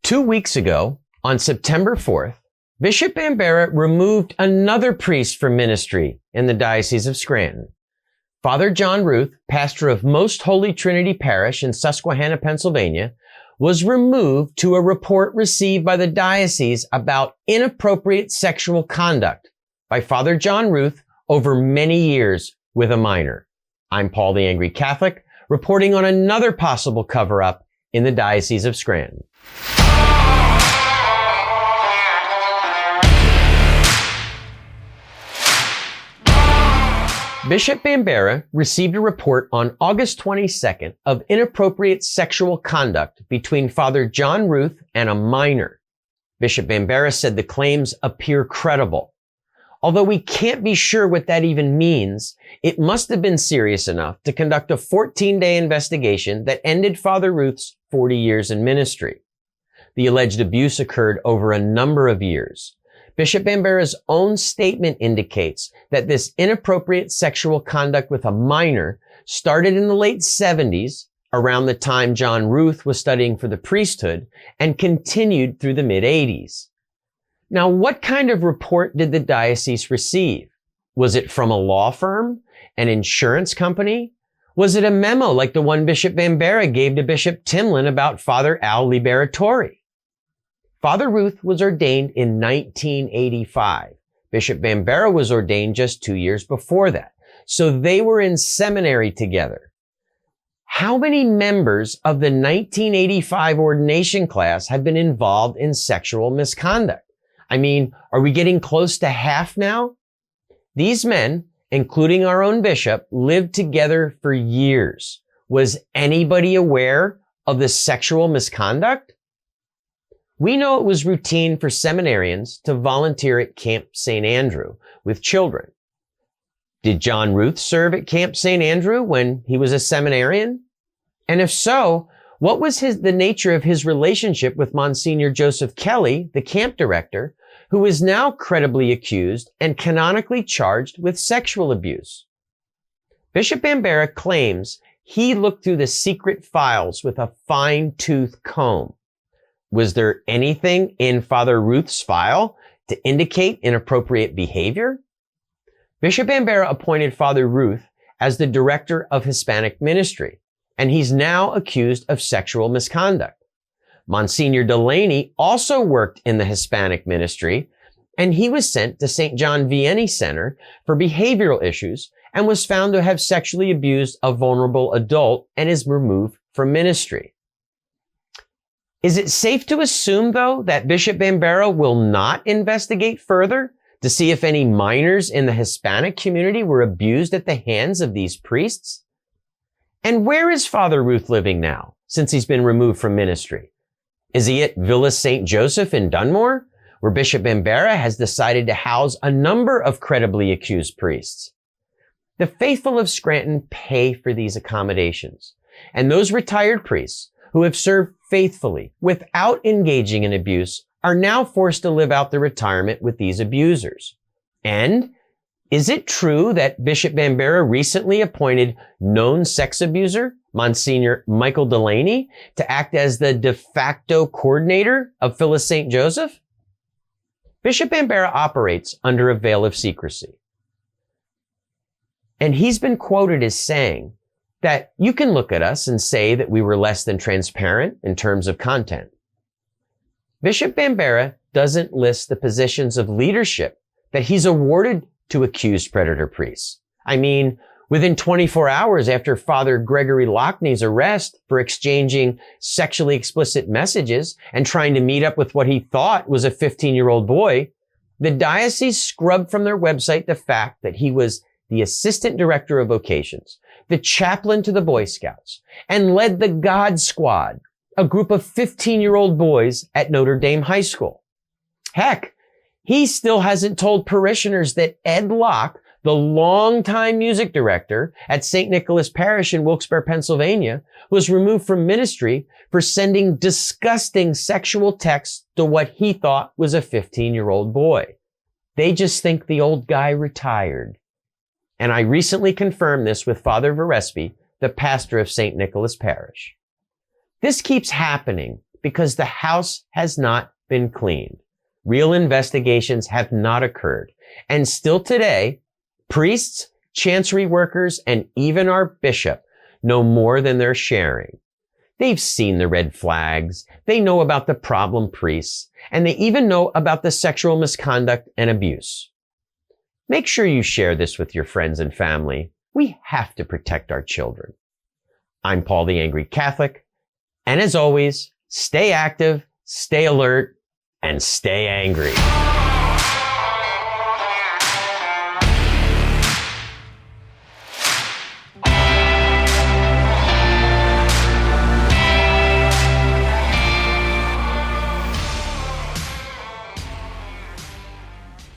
2 weeks ago, on September 4th, Bishop Bambera removed another priest from ministry in the Diocese of Scranton. Father John Ruth, pastor of Most Holy Trinity parish in Susquehanna, Pennsylvania, was removed to a report received by the diocese about inappropriate sexual conduct by Father John Ruth over many years with a minor. I'm Paul the Angry Catholic, reporting on another possible cover-up in the Diocese of Scranton. Bishop Bambera received a report on August 22nd of inappropriate sexual conduct between Father John Ruth and a minor. Bishop Bambera said the claims appear credible. Although we can't be sure what that even means, it must have been serious enough to conduct a 14-day investigation that ended Father Ruth's 40 years in ministry. The alleged abuse occurred over a number of years. Bishop Bambera's own statement indicates that this inappropriate sexual conduct with a minor started in the late 70s, around the time John Ruth was studying for the priesthood, and continued through the mid-80s. Now, what kind of report did the diocese receive? Was it from a law firm? An insurance company? Was it a memo like the one Bishop Bambera gave to Bishop Timlin about Father Al Liberatore? Father Ruth was ordained in 1985. Bishop Bambera was ordained just 2 years before that. So they were in seminary together. How many members of the 1985 ordination class have been involved in sexual misconduct? I mean, are we getting close to half now? These men, including our own bishop, lived together for years. Was anybody aware of the sexual misconduct? We know it was routine for seminarians to volunteer at Camp St. Andrew with children. Did John Ruth serve at Camp St. Andrew when he was a seminarian? And if so, what was the nature of his relationship with Monsignor Joseph Kelly, the camp director, who is now credibly accused and canonically charged with sexual abuse? Bishop Bambera claims he looked through the secret files with a fine-tooth comb. Was there anything in Father Ruth's file to indicate inappropriate behavior? Bishop Bambera appointed Father Ruth as the director of Hispanic ministry, and he's now accused of sexual misconduct. Monsignor Delaney also worked in the Hispanic ministry, and he was sent to St. John Vianney Center for behavioral issues and was found to have sexually abused a vulnerable adult and is removed from ministry. Is it safe to assume, though, that Bishop Bambera will not investigate further to see if any minors in the Hispanic community were abused at the hands of these priests? And where is Father Ruth living now, since he's been removed from ministry? Is he at Villa St. Joseph in Dunmore, where Bishop Bambera has decided to house a number of credibly accused priests? The faithful of Scranton pay for these accommodations, and those retired priests who have served faithfully without engaging in abuse are now forced to live out their retirement with these abusers. And is it true that Bishop Bambera recently appointed known sex abuser Monsignor Michael Delaney to act as the de facto coordinator of Phyllis St. Joseph? Bishop Bambera operates under a veil of secrecy. And he's been quoted as saying that you can look at us and say that we were less than transparent in terms of content. Bishop Bambera doesn't list the positions of leadership that he's awarded to accused predator priests. I mean, within 24 hours after Father Gregory Lockney's arrest for exchanging sexually explicit messages and trying to meet up with what he thought was a 15-year-old boy, the diocese scrubbed from their website the fact that he was the assistant director of vocations, the chaplain to the Boy Scouts, and led the God Squad, a group of 15-year-old boys at Notre Dame High School. Heck, he still hasn't told parishioners that Ed Locke, the longtime music director at St. Nicholas Parish in Wilkes-Barre, Pennsylvania, was removed from ministry for sending disgusting sexual texts to what he thought was a 15-year-old boy. They just think the old guy retired. And I recently confirmed this with Father Verespi, the pastor of St. Nicholas Parish. This keeps happening because the house has not been cleaned. Real investigations have not occurred. And still today, priests, chancery workers, and even our bishop know more than they're sharing. They've seen the red flags, they know about the problem priests, and they even know about the sexual misconduct and abuse. Make sure you share this with your friends and family. We have to protect our children. I'm Paul the Angry Catholic, and as always, stay active, stay alert, and stay angry.